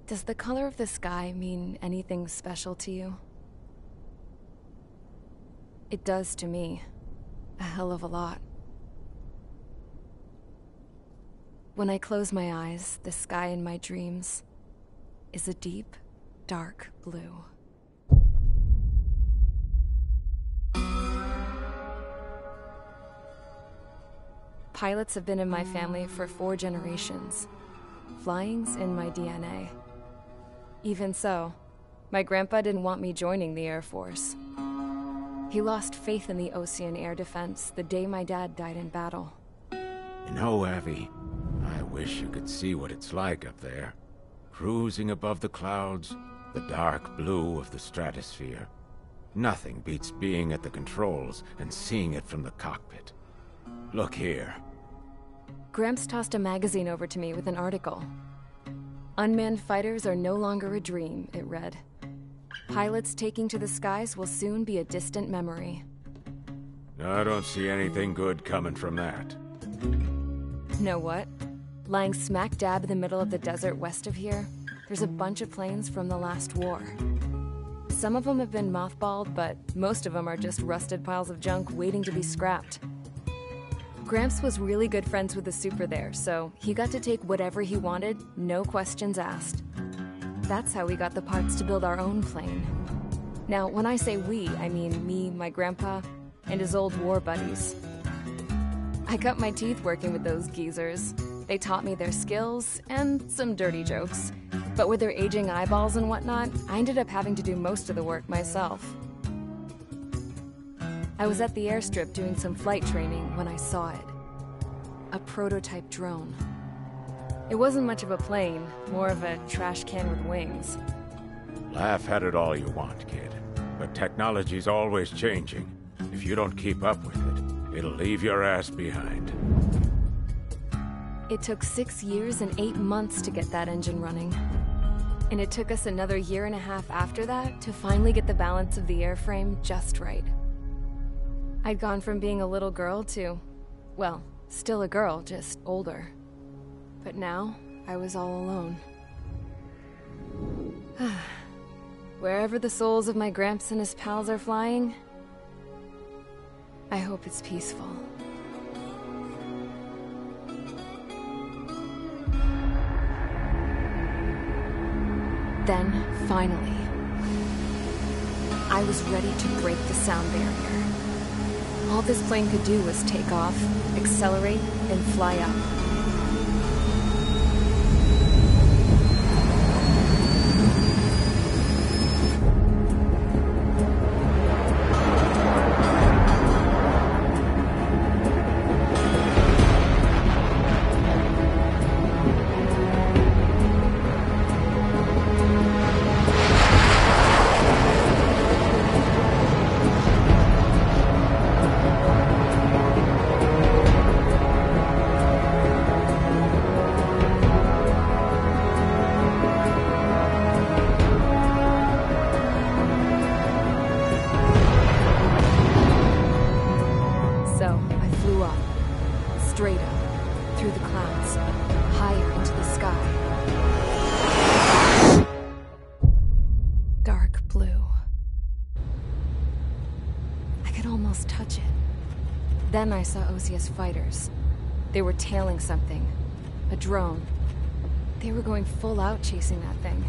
Does the color of the sky mean anything special to you? It does to me. A hell of a lot. When I close my eyes, the sky in my dreams is a deep, dark blue. Pilots have been in my family for 4 generations. Flying's in my DNA. Even so, my grandpa didn't want me joining the Air Force. He lost faith in the Ocean Air Defense the day my dad died in battle. You know, Abby, I wish you could see what it's like up there. Cruising above the clouds, the dark blue of the stratosphere. Nothing beats being at the controls and seeing it from the cockpit. Look here. Gramps tossed a magazine over to me with an article. Unmanned fighters are no longer a dream, it read. Pilots taking to the skies will soon be a distant memory. I don't see anything good coming from that. Know what? Lying smack dab in the middle of the desert west of here, there's a bunch of planes from the last war. Some of them have been mothballed, but most of them are just rusted piles of junk waiting to be scrapped. Gramps was really good friends with the super there, so he got to take whatever he wanted, no questions asked. That's how we got the parts to build our own plane. Now, when I say we, I mean me, my grandpa, and his old war buddies. I cut my teeth working with those geezers. They taught me their skills, and some dirty jokes. But with their aging eyeballs and whatnot, I ended up having to do most of the work myself. I was at the airstrip doing some flight training when I saw it. A prototype drone. It wasn't much of a plane, more of a trash can with wings. Laugh at it all you want, kid. But technology's always changing. If you don't keep up with it, it'll leave your ass behind. It took 6 years and 8 months to get that engine running. And it took us another 1.5 years after that to finally get the balance of the airframe just right. I'd gone from being a little girl to, well, still a girl, just older. But now, I was all alone. Wherever the souls of my Gramps and his pals are flying, I hope it's peaceful. Then, finally, I was ready to break the sound barrier. All this plane could do was take off, accelerate, and fly up. Straight up, through the clouds, higher into the sky. Dark blue. I could almost touch it. Then I saw OCS fighters. They were tailing something. A drone. They were going full out chasing that thing.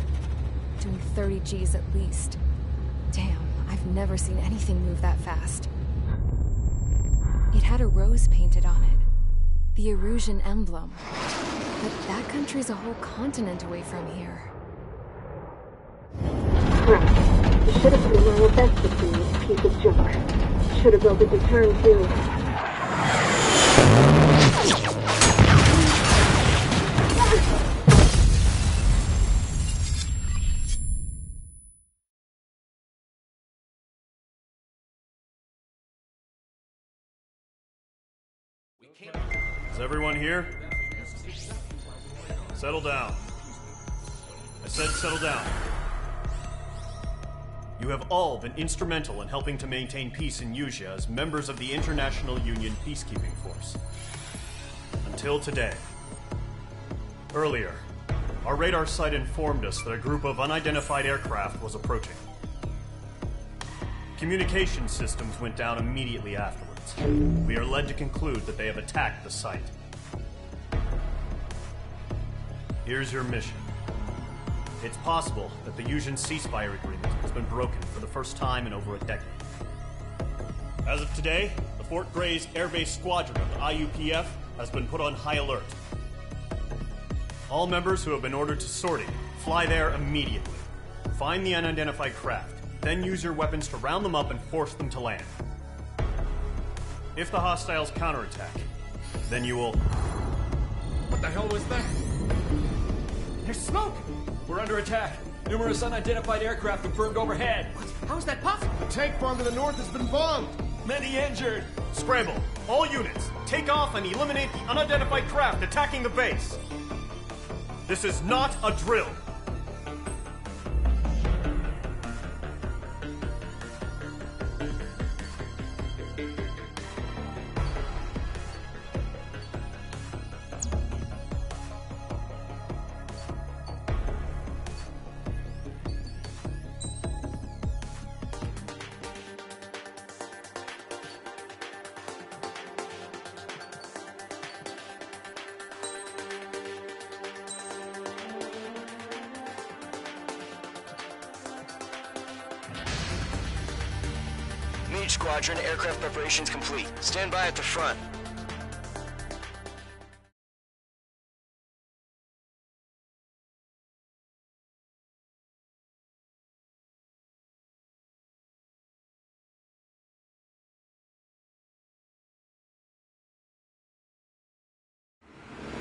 Doing 30 Gs at least. Damn, I've never seen anything move that fast. It had a rose painted on it. The Erusian emblem. But that country's a whole continent away from here. Crap. You should have put in my best to see this piece of junk. Should have built a deterrent too. Is everyone here? Settle down. I said settle down. You have all been instrumental in helping to maintain peace in Usea as members of the International Union Peacekeeping Force. Until today. Earlier, our radar site informed us that a group of unidentified aircraft was approaching. Communication systems went down immediately afterwards. We are led to conclude that they have attacked the site. Here's your mission. It's possible that the Usean ceasefire agreement has been broken for the first time in over a decade. As of today, the Fort Gray's Air Base Squadron of the IUPF has been put on high alert. All members who have been ordered to sortie, fly there immediately. Find the unidentified craft, then use your weapons to round them up and force them to land. If the hostiles counterattack, then you will... What the hell was that? There's smoke! We're under attack. Numerous unidentified aircraft have burned overhead. What? How is that possible? The tank farm to the north has been bombed. Many injured. Scramble! All units, take off and eliminate the unidentified craft attacking the base. This is not a drill. Mage Squadron, aircraft preparations complete. Stand by at the front.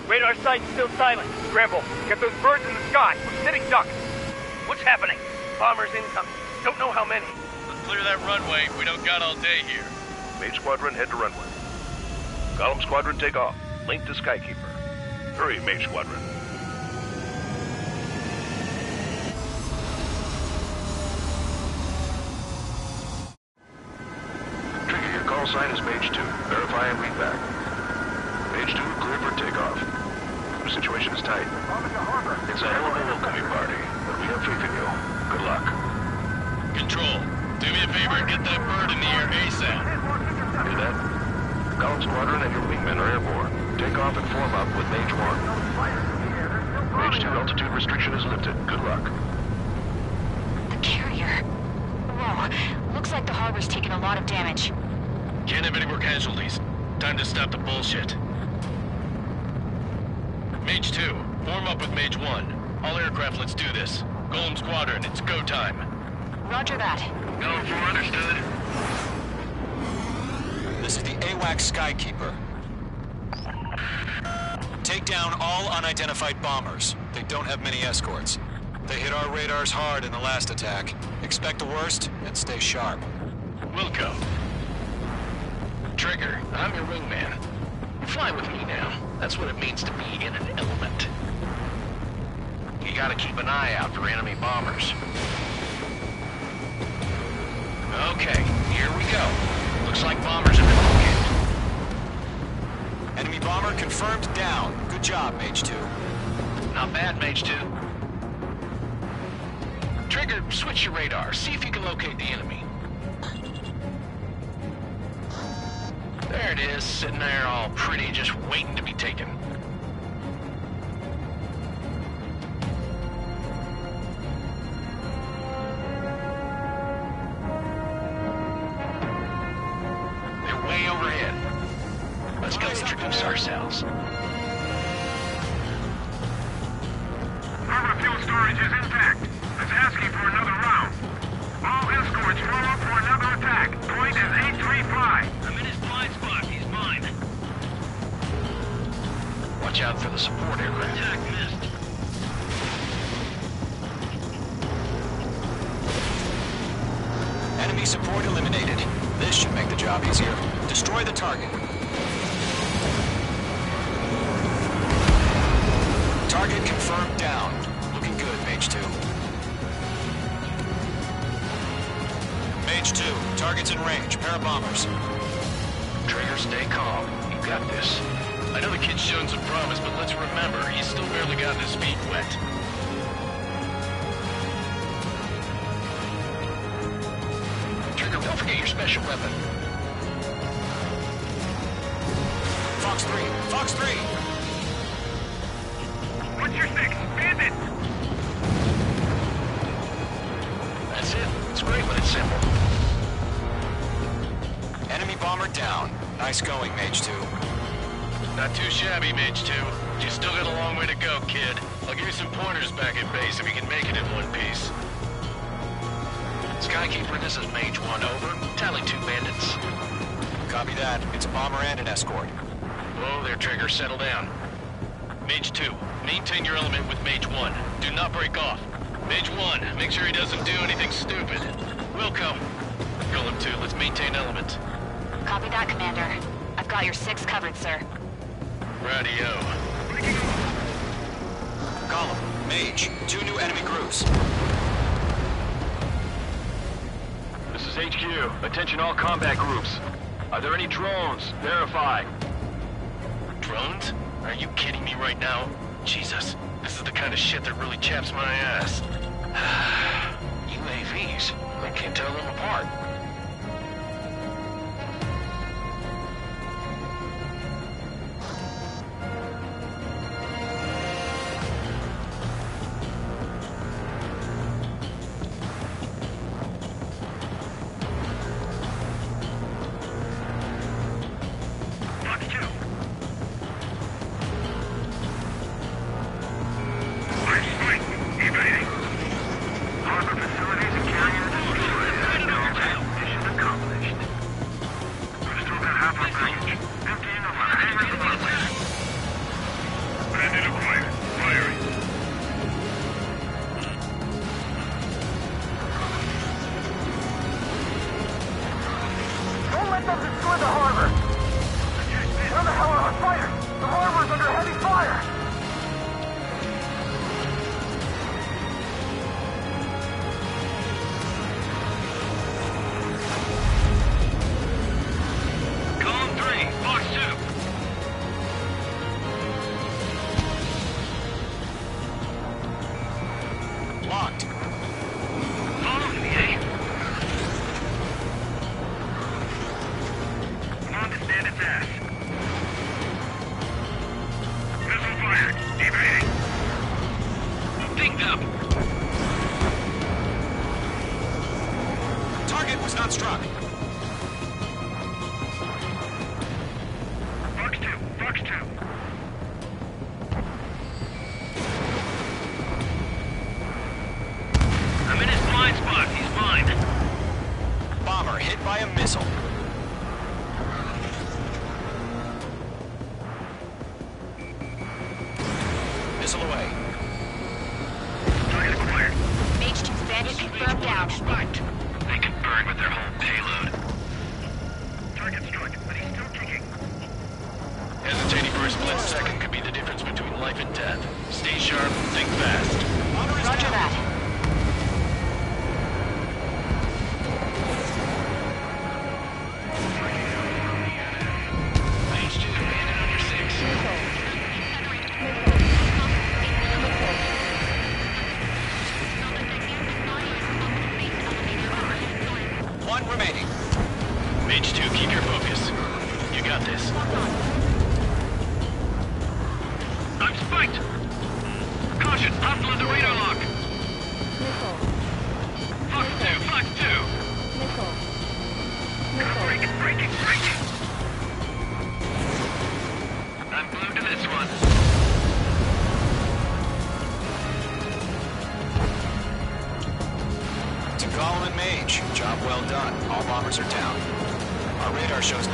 Radar site's still silent. Scramble. Get those birds in the sky. We're sitting ducks. What's happening? Bombers incoming. Don't know how many. Clear that runway. We don't got all day here. Mage Squadron, head to runway. Column Squadron, take off. Link to Skykeeper. Hurry, Mage Squadron. Trigger, your call sign is Mage 2. Verify and read back. Mage 2, clear for takeoff. The situation is tight. It's a hell of a welcoming party, but we have faith in you. Good luck. Control, do me a favor and get that bird in the air ASAP. Hear that? Column Squadron and your wingmen are airborne. Take off and form up with Mage 1. Mage 2, altitude restriction is lifted. Good luck. The carrier. Whoa, looks like the harbor's taken a lot of damage. Can't have any more casualties. Time to stop the bullshit. Mage 2, form up with Mage 1. All aircraft, let's do this. Golem Squadron, it's go time. Roger that. Go for understood. This is the AWAC Skykeeper. Take down all unidentified bombers. They don't have many escorts. They hit our radars hard in the last attack. Expect the worst and stay sharp. Wilco. Trigger, I'm your wingman. Fly with me now. That's what it means to be in an element. You gotta keep an eye out for enemy bombers. Okay, here we go. Looks like bombers have been located. Enemy bomber confirmed down. Good job, Mage 2. Not bad, Mage 2. Trigger, switch your radar. See if you can locate the enemy. There it is, sitting there all pretty, just waiting to be taken. They're way overhead. Let's go introduce ourselves. Harbor fuel storage is intact. It's asking for another round. All escorts form up for another attack. Point is 835. I'm in his blind spot. He's mine. Watch out for the support aircraft. Attack missed. Enemy support eliminated. This should make the job easier. Destroy the target. Target confirmed down. Looking good, Mage 2. Mage 2, target's in range. Pair of bombers. Trigger, stay calm. You got this. I know the kid's shown some promise, but let's remember, he's still barely gotten his feet wet. Trigger, don't forget your special weapon. Fox 3, Fox 3! What's your fix? Bandit! That's it. It's great when it's simple. Enemy bomber down. Nice going, Mage 2. Not too shabby, Mage 2. You still got a long way to go, kid. I'll give you some pointers back at base if you can make it in one piece. Skykeeper, this is Mage 1, over. Tally 2 bandits. Copy that. It's a bomber and an escort. Whoa there, Trigger. Settle down. Mage 2, maintain your element with Mage 1. Do not break off. Mage 1, make sure he doesn't do anything stupid. Wilco. Golem 2, let's maintain element. Copy that, Commander. I've got your 6 covered, sir. Radio. Column, Mage, 2 new enemy groups. This is HQ. Attention all combat groups. Are there any drones? Verify. Drones? Are you kidding me right now? Jesus, this is the kind of shit that really chaps my ass. UAVs? I can't tell them apart.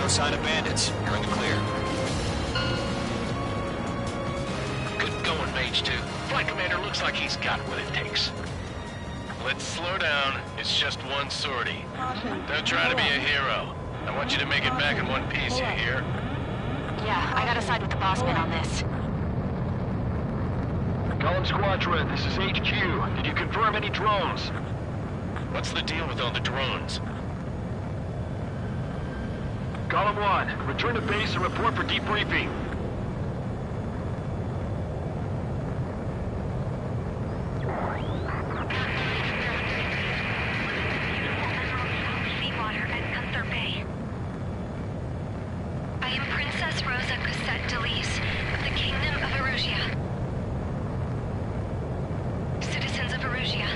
Sign of bandits. You're in the clear. Good going, Mage 2. Flight Commander looks like he's got what it takes. Let's slow down. It's just one sortie. Don't try to be a hero. I want you to make it back in one piece, you hear? Yeah, I gotta side with the boss man on this. Column Squadron, this is HQ. Did you confirm any drones? What's the deal with all the drones? Column 1, return to base and report for debriefing. Seawater at Gunther Bay. I am Princess Rosa Cosette Delise of the Kingdom of Erusia. Citizens of Erusia.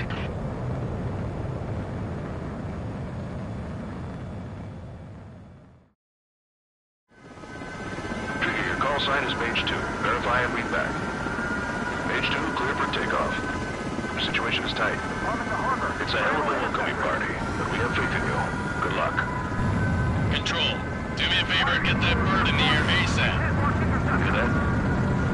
Trigger, your call sign is Mage 2. Verify and read back. Mage 2, clear for takeoff. The situation is tight. It's a hell of a welcoming party, but we have faith in you. Good luck. Control, do me a favor and get that bird in the air ASAP. Hear that?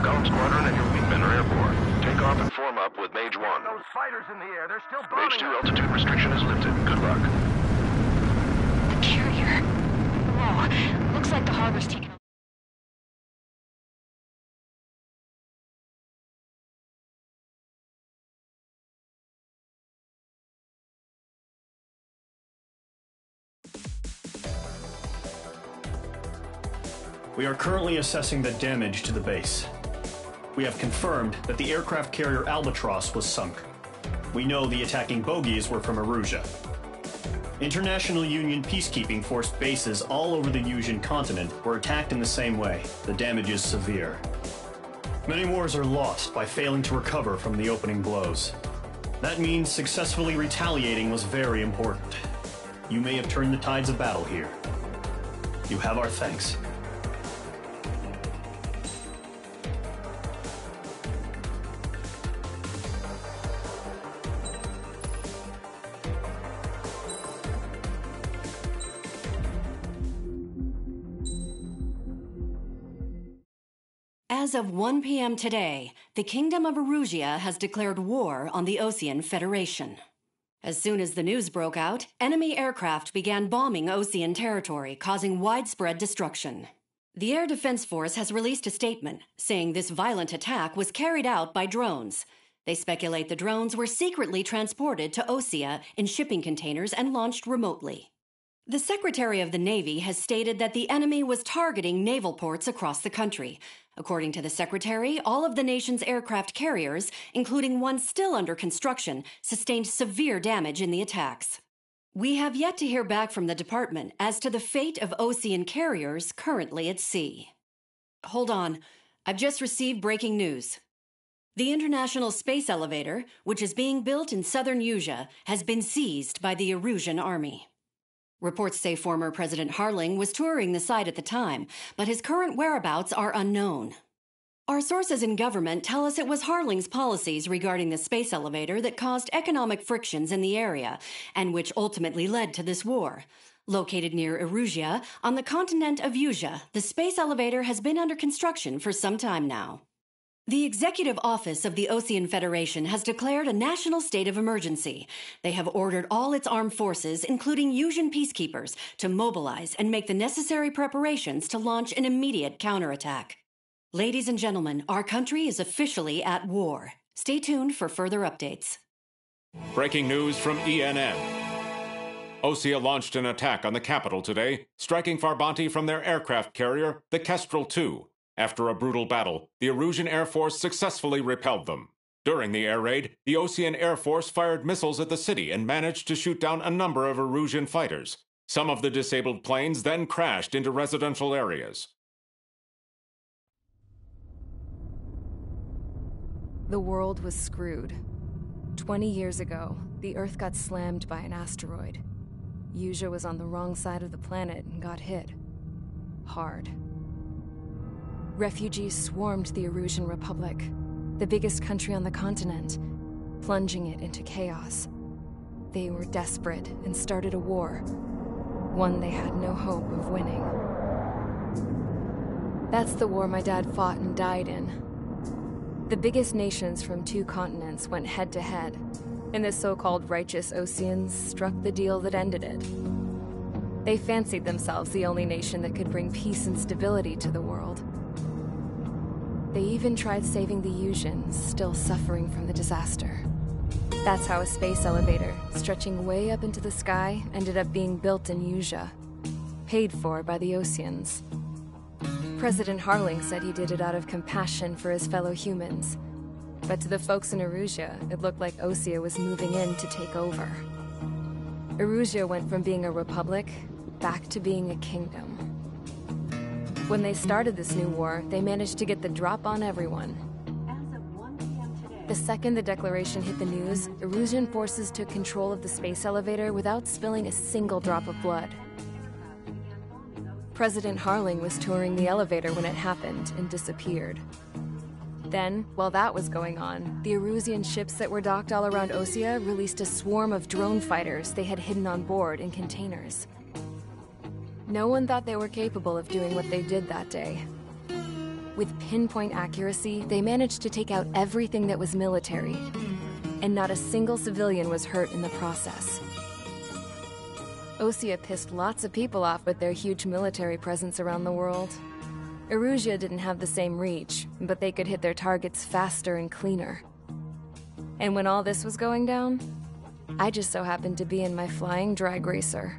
Column Squadron and your wingmen are airborne. Take off and form up with Mage 1. Those fighters in the air, they're still bombing. Mage 2, altitude restriction is lifted. Good luck. The carrier. Whoa, looks like the harbor's taken. We are currently assessing the damage to the base. We have confirmed that the aircraft carrier Albatross was sunk. We know the attacking bogies were from Erusia. International Union peacekeeping force bases all over the Yusian continent were attacked in the same way. The damage is severe. Many wars are lost by failing to recover from the opening blows. That means successfully retaliating was very important. You may have turned the tides of battle here. You have our thanks. As of 1 p.m. today, the Kingdom of Erusia has declared war on the Osean Federation. As soon as the news broke out, enemy aircraft began bombing Osean territory, causing widespread destruction. The Air Defense Force has released a statement saying this violent attack was carried out by drones. They speculate the drones were secretly transported to Osea in shipping containers and launched remotely. The Secretary of the Navy has stated that the enemy was targeting naval ports across the country. According to the Secretary, all of the nation's aircraft carriers, including one still under construction, sustained severe damage in the attacks. We have yet to hear back from the department as to the fate of Osean carriers currently at sea. Hold on. I've just received breaking news. The International Space Elevator, which is being built in southern Yusia, has been seized by the Erusian Army. Reports say former President Harling was touring the site at the time, but his current whereabouts are unknown. Our sources in government tell us it was Harling's policies regarding the space elevator that caused economic frictions in the area, and which ultimately led to this war. Located near Erusia, on the continent of Yusia, the space elevator has been under construction for some time now. The Executive Office of the Osean Federation has declared a national state of emergency. They have ordered all its armed forces, including Yusian peacekeepers, to mobilize and make the necessary preparations to launch an immediate counterattack. Ladies and gentlemen, our country is officially at war. Stay tuned for further updates. Breaking news from ENN. Osea launched an attack on the capital today, striking Farbanti from their aircraft carrier, the Kestrel II. After a brutal battle, the Erusian Air Force successfully repelled them. During the air raid, the Osean Air Force fired missiles at the city and managed to shoot down a number of Erusian fighters. Some of the disabled planes then crashed into residential areas. The world was screwed. 20 years ago, the Earth got slammed by an asteroid. Yusia was on the wrong side of the planet and got hit. Hard. Refugees swarmed the Erusian Republic, the biggest country on the continent, plunging it into chaos. They were desperate and started a war, one they had no hope of winning. That's the war my dad fought and died in. The biggest nations from 2 continents went head-to-head, and the so-called righteous Oseans struck the deal that ended it. They fancied themselves the only nation that could bring peace and stability to the world. They even tried saving the Usians, still suffering from the disaster. That's how a space elevator, stretching way up into the sky, ended up being built in Usia, paid for by the Oseans. President Harling said he did it out of compassion for his fellow humans. But to the folks in Erusea, it looked like Osea was moving in to take over. Erusea went from being a republic back to being a kingdom. When they started this new war, they managed to get the drop on everyone. The second the declaration hit the news, Erusian forces took control of the space elevator without spilling a single drop of blood. President Harling was touring the elevator when it happened and disappeared. Then, while that was going on, the Erusian ships that were docked all around Osea released a swarm of drone fighters they had hidden on board in containers. No one thought they were capable of doing what they did that day. With pinpoint accuracy, they managed to take out everything that was military, and not a single civilian was hurt in the process. Osea pissed lots of people off with their huge military presence around the world. Erusea didn't have the same reach, but they could hit their targets faster and cleaner. And when all this was going down, I just so happened to be in my flying drag racer.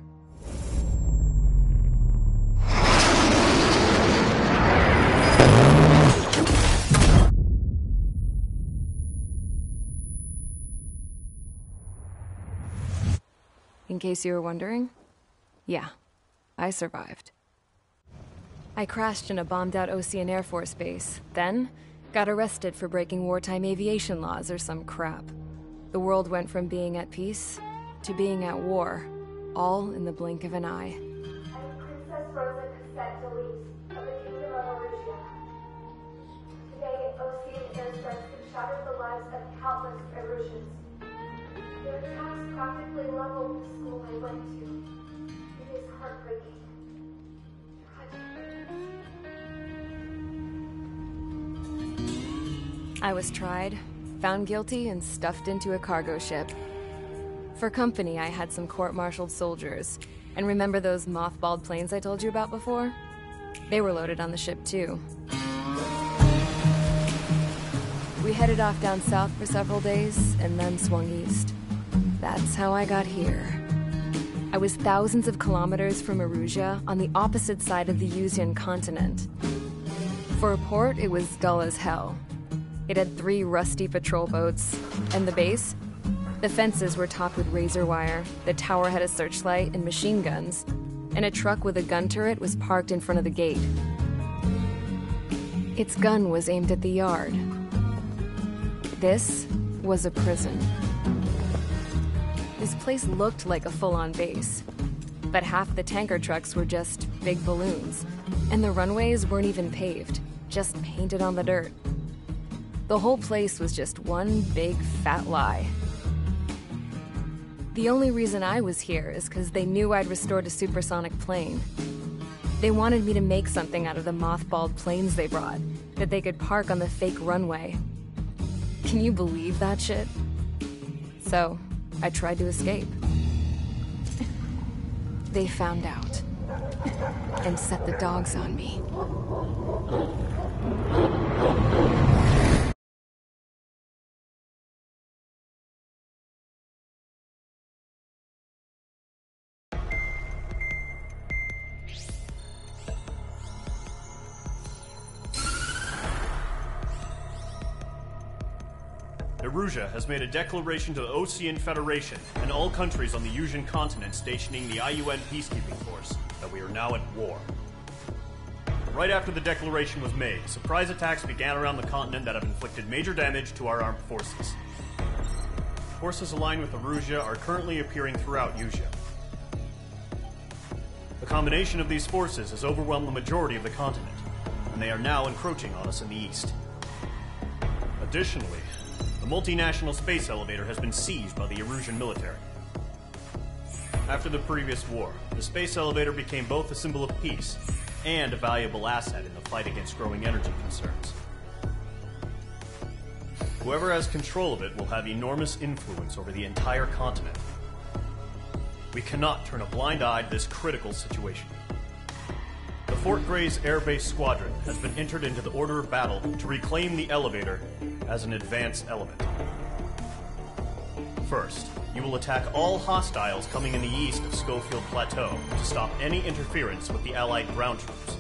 In case you were wondering, yeah, I survived. I crashed in a bombed-out Osean Air Force base, then got arrested for breaking wartime aviation laws or some crap. The world went from being at peace to being at war, all in the blink of an eye. I'm Princess Rosa Cassette Delise of the Kingdom of Erusea. Today, Osean airstrikes have shattered the lives of countless Erusians. Their attacks practically leveled the school I went to. It is heartbreaking. I was tried, found guilty, and stuffed into a cargo ship. For company, I had some court-martialed soldiers. And remember those mothballed planes I told you about before? They were loaded on the ship, too. We headed off down south for several days, and then swung east. That's how I got here. I was thousands of kilometers from Erusea, on the opposite side of the Usian continent. For a port, it was dull as hell. It had 3 rusty patrol boats, and the base? The fences were topped with razor wire, the tower had a searchlight and machine guns, and a truck with a gun turret was parked in front of the gate. Its gun was aimed at the yard. This was a prison. This place looked like a full-on base, but half the tanker trucks were just big balloons, and the runways weren't even paved, just painted on the dirt. The whole place was just one big fat lie. The only reason I was here is because they knew I'd restored a supersonic plane. They wanted me to make something out of the mothballed planes they brought, that they could park on the fake runway. Can you believe that shit? So, I tried to escape. They found out, and set the dogs on me. Erusea has made a declaration to the Osean Federation and all countries on the Usian continent stationing the IUN peacekeeping force that we are now at war. Right after the declaration was made, surprise attacks began around the continent that have inflicted major damage to our armed forces. Forces aligned with Erusea are currently appearing throughout Usea. The combination of these forces has overwhelmed the majority of the continent, and they are now encroaching on us in the east. Additionally, the multinational space elevator has been seized by the Erusian military. After the previous war, the space elevator became both a symbol of peace and a valuable asset in the fight against growing energy concerns. Whoever has control of it will have enormous influence over the entire continent. We cannot turn a blind eye to this critical situation. The Fort Gray's Air Base Squadron has been entered into the order of battle to reclaim the elevator as an advance element. First, you will attack all hostiles coming in the east of Schofield Plateau to stop any interference with the Allied ground troops.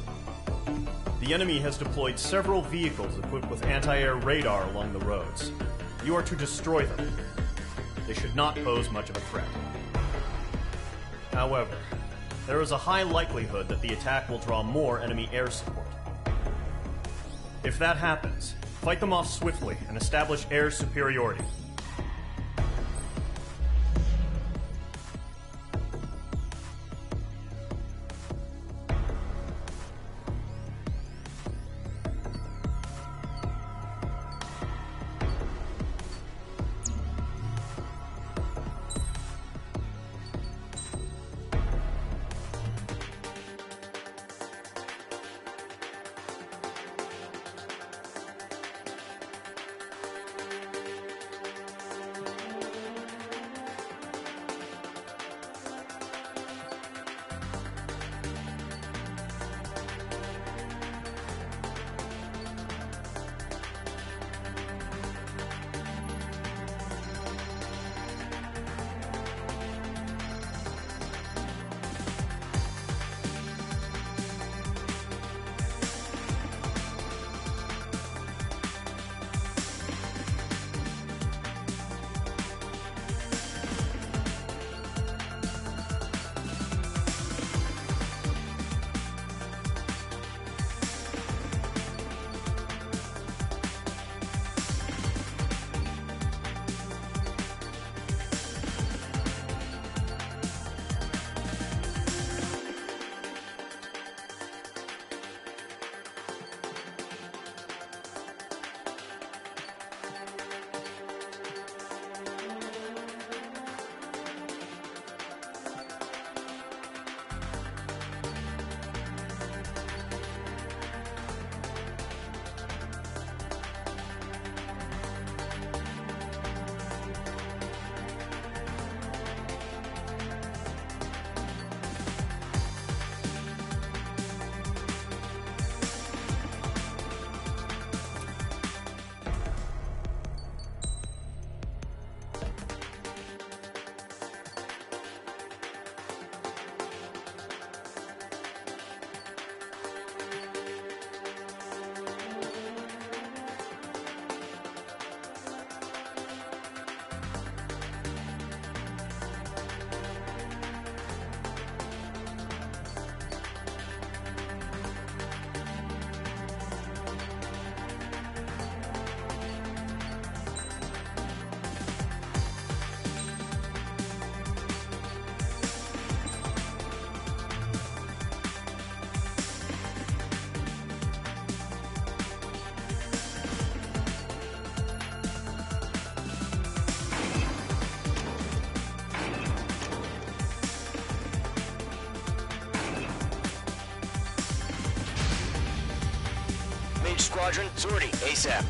The enemy has deployed several vehicles equipped with anti-air radar along the roads. You are to destroy them. They should not pose much of a threat. However, there is a high likelihood that the attack will draw more enemy air support. If that happens, fight them off swiftly and establish air superiority. Squadron, sortie, ASAP.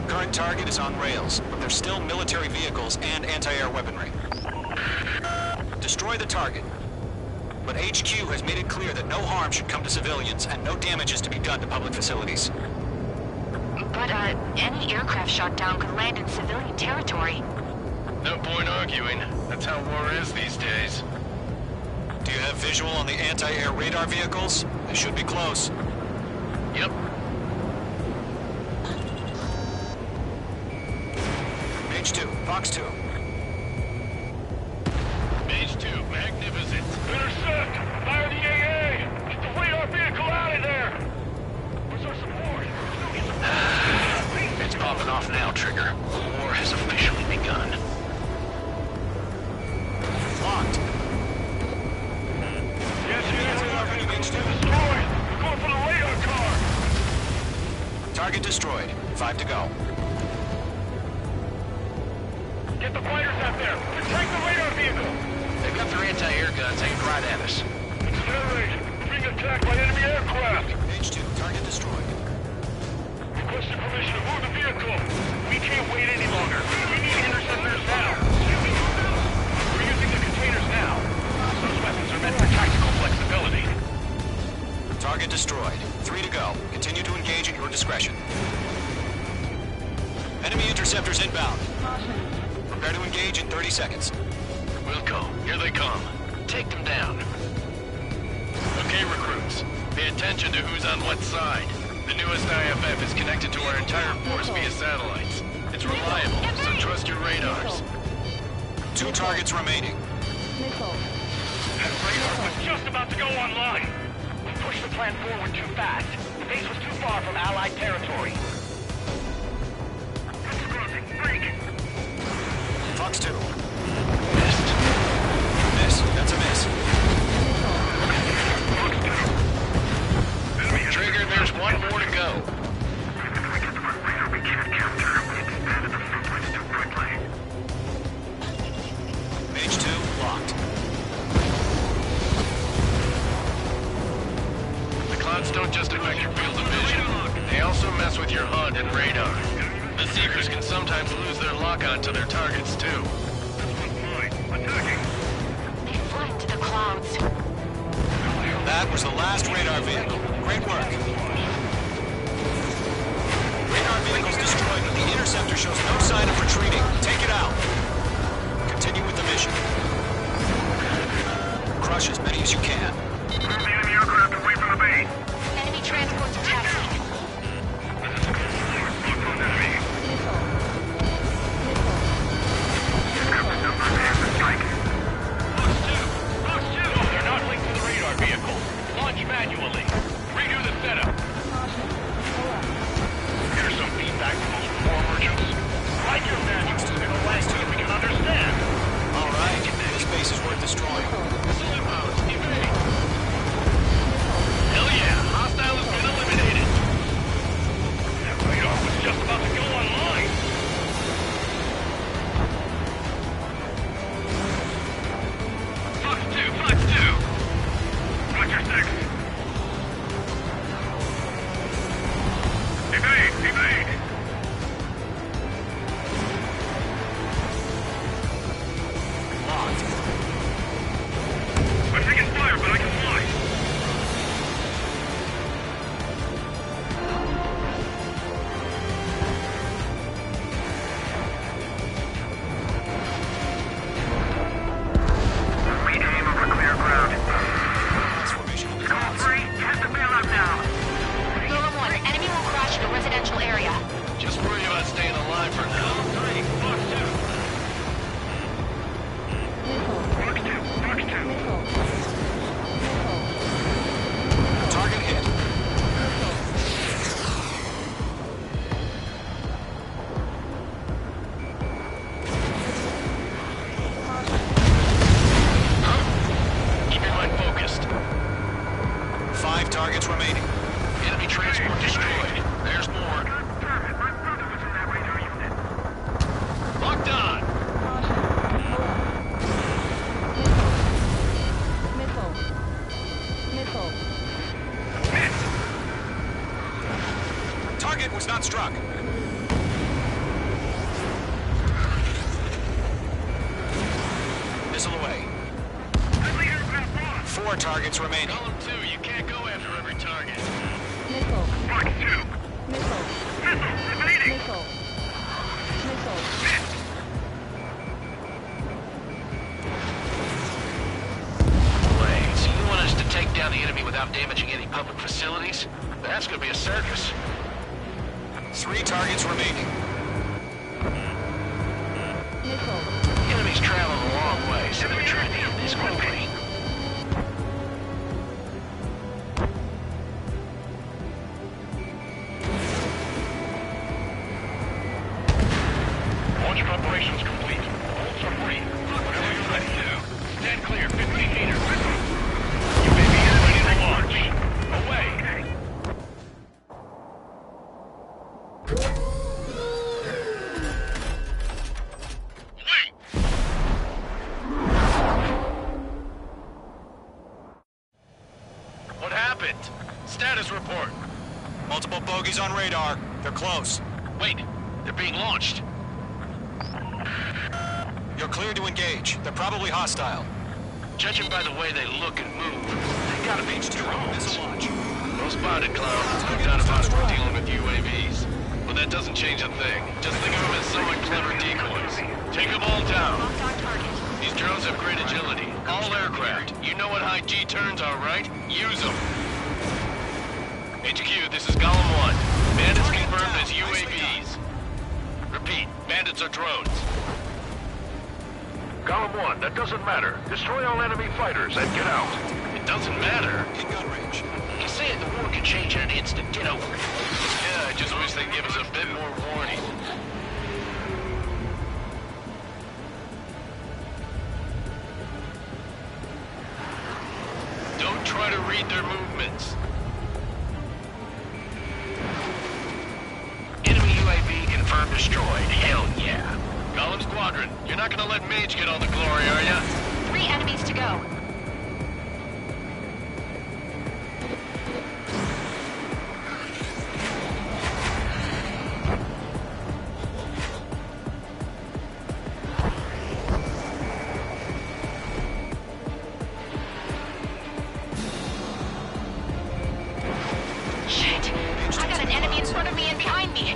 Current target is on rails, but there's still military vehicles and anti-air weaponry. Destroy the target. But HQ has made it clear that no harm should come to civilians and no damage is to be done to public facilities. But, any aircraft shot down could land in civilian territory. No point arguing. That's how war is these days. Do you have visual on the anti-air radar vehicles? They should be close. Yep. Mage 2, Fox 2. Mage 2, magnificent. Intercept! Fire the AA! Get the radar vehicle out of there! Where's our support? It's popping off now, Trigger. War has officially begun. Locked. Yes, destroyed! We're going for the radar car! Target destroyed. 5 to go. Get Get the fighters out there! Protect the radar vehicle! They've got their anti-air guns aimed right at us. Accelerate! We're being attacked by enemy aircraft! H2, target destroyed. Requesting permission to move the vehicle! We can't wait any longer! We need interceptors now! We're using the containers now. Those weapons are meant for tactical flexibility. Target destroyed. 3 to go. Continue to engage at your discretion. Enemy interceptors inbound. Prepare to engage in 30 seconds. Wilco, here they come. Take them down. Okay, recruits. Pay attention to who's on what side. The newest IFF is connected to our entire force via satellites. It's reliable, so trust your radars. 2 targets remaining. That radar was just about to go online. We pushed the plan forward too fast. The base was too far from Allied territory. Fox 2. Missed. Miss. That's a miss. Trigger, there's one more to go. Mage 2, locked. The clouds don't just affect your field of vision. They also mess with your HUD and radar. The Seekers can sometimes lose their lock-on to their targets, too. They fly into the clouds. That was the last radar vehicle. Great work. Radar vehicle's destroyed, but the interceptor shows no sign of retreating. Take it out. Continue with the mission. Crush as many as you can. Move the enemy aircraft away from the base! Enemy transports attacking. They're not linked to the radar vehicle. Launch manually. Redo the setup. Here's some feedback from those war merchants. Write your manuals in a language we can understand. All right, this base is worth destroying. Evade. Hell yeah, hostile has been eliminated. That radar was just about to go online. Fox 2. Roger 6. Evade! Locked. I'm taking fire, but I can fly! We aim over clear ground. Transformation of the Call clouds. 3, test the bailout now! Nolan 1, enemy will crash in a residential area. Just worry about staying alive for now. Fox 2. Target hit. Keep your mind focused. 5 targets remaining. Enemy transport destroyed. There's more. My brother was in that radar unit. Locked on. Target was not struck. Missile away. 4 targets remaining. Column 2, you can't go after every target. Fox 2. Missile! Evading! Wait, so you want us to take down the enemy without damaging any public facilities? That's gonna be a circus. 3 targets remaining. Enemy's traveling a long way, so we're trying to end this quickly. Launch preparations complete. Bolts are free. Whatever you're ready to. Stand clear, 15 meters. You may be ready to launch. Away. Wait! happened? Status report. Multiple bogies on radar. They're close. Wait, they're being launched. You're clear to engage. They're probably hostile. Judging by the way they look and move, they gotta be drones. Missile launch. Well spotted, clowns. No doubt about it, we're dealing with UAVs. But that doesn't change a thing. Just think of them as somewhat clever decoys. Take them all down. These drones have great agility. All aircraft. You know what high G turns are, right? Use them. HQ, this is Golem 1. Bandits confirmed as UAVs. Repeat, bandits are drones. Golem 1, that doesn't matter. Destroy all enemy fighters and get out. It doesn't matter. In gun range. You say it, the war could change in an instant. Get over it. Yeah, I just wish they'd give us a bit more warning. Don't try to read their movements. Enemy UAV confirmed destroyed. Hell yeah. Golem Squadron, you're not gonna let Mage get all the glory, are ya? 3 enemies to go. Shit! I got an enemy in front of me and behind me.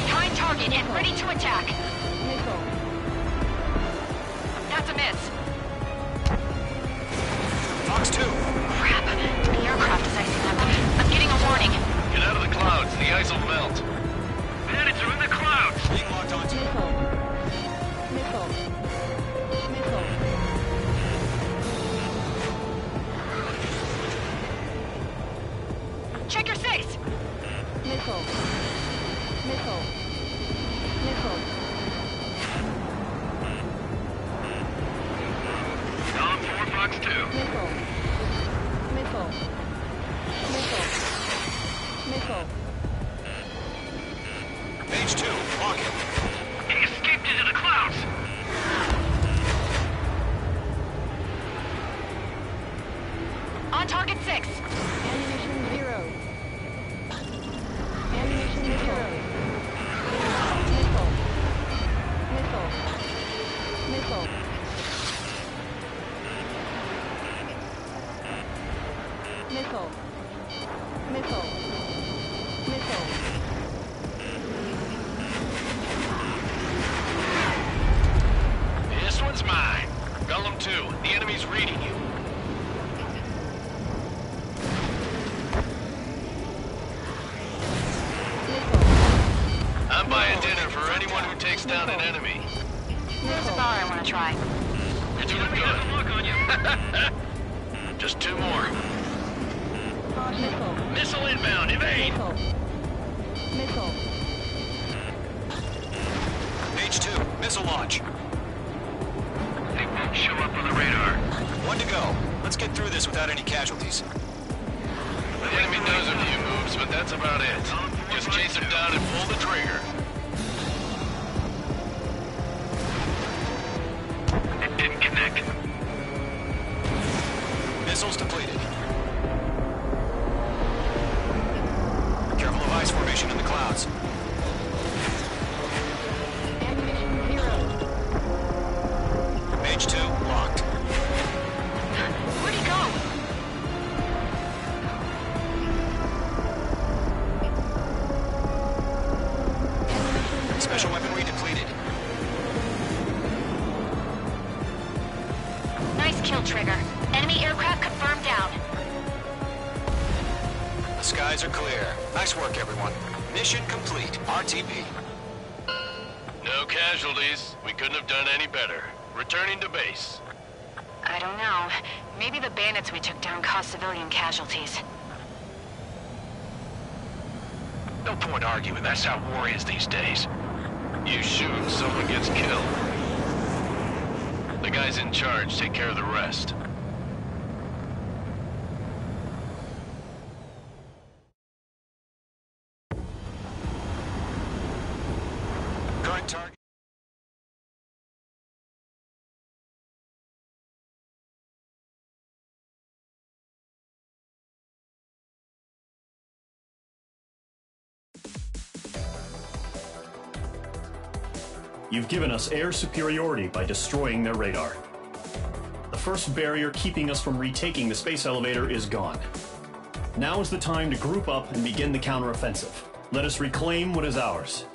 Behind target and ready to attack. That's a miss. Fox 2. Crap. The aircraft is icing up. I'm getting a warning. Get out of the clouds, the ice will melt. Bandits are in the clouds. Being locked onto. Check your 6. Golem 4, Fox 2. Mage 2. Lock it. He escaped into the clouds. On target 6. This one's mine. Golem 2, the enemy's reading you. I'm buying dinner for anyone who takes down an enemy. There's a bar I want to try. You're doing good. Look on you. Just 2 more. Missile inbound, evade! Mage 2. Missile launch. They won't show up on the radar. 1 to go. Let's get through this without any casualties. The enemy knows a few moves, but that's about it. Just chase him down and pull the trigger. It didn't connect. Missiles depleted. Careful of ice formation in the clouds. Mage 2, locked. Where'd he go? Special weaponry depleted. Nice kill, Trigger. Enemy aircraft confirmed down. The skies are clear. Nice work, everyone. Mission complete. RTP. No casualties. We couldn't have done any better. Returning to base. I don't know. Maybe the bandits we took down caused civilian casualties. No point arguing. That's how war is these days. You shoot, someone gets killed. The guys in charge take care of the rest. You've given us air superiority by destroying their radar. The first barrier keeping us from retaking the space elevator is gone. Now is the time to group up and begin the counteroffensive. Let us reclaim what is ours.